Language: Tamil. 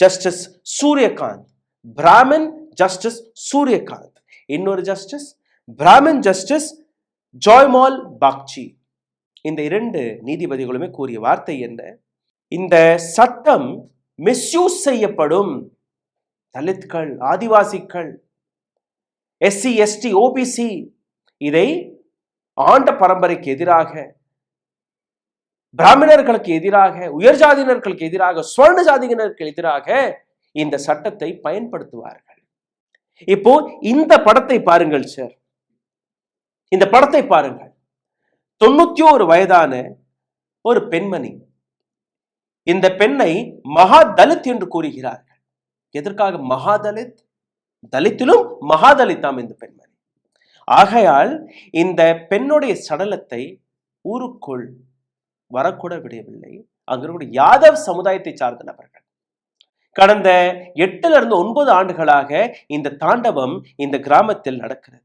ஜஸ்டிஸ் சூரியகாந்த், பிராமின் ஜஸ்டிஸ் சூரியகாந்த், இன்னொரு ஜஸ்டிஸ் பிராமின் ஜஸ்டிஸ் ஜாய்மால் பாக்சி. இந்த 2 நீதிபதிகளுமே கூறிய வார்த்தை என்ன? இந்த சட்டம் மிஸ்யூஸ் செய்யப்படும். தலித்கள், ஆதிவாசிகள், SC ST OBC இதை ஆண்ட பரம்பரைக்கு எதிராக, பிராமணர்களுக்கு எதிராக, உயர் ஜாதியினர்களுக்கு எதிராக, சுவர்ண ஜாதியினருக்கு எதிராக இந்த சட்டத்தை பயன்படுத்துவார்கள். இப்போ இந்த படத்தை பாருங்கள் சார், இந்த படத்தை பாருங்கள். 91 வயதான ஒரு பெண்மணி. இந்த பெண்ணை மகா தலித் என்று கூறுகிறார்கள். எதற்காக மகா தலித்? தலித்திலும் மகா தலித்தாம் இந்த பெண்மணி. ஆகையால் இந்த பெண்ணுடைய சடலத்தை ஊருக்குள் வரக்கூட விடவில்லை. அங்கு யாதவ் சமுதாயத்தை சார்ந்த நபர்கள். கடந்த 8 to 9 ஆண்டுகளாக இந்த தாண்டவம் இந்த கிராமத்தில் நடக்கிறது.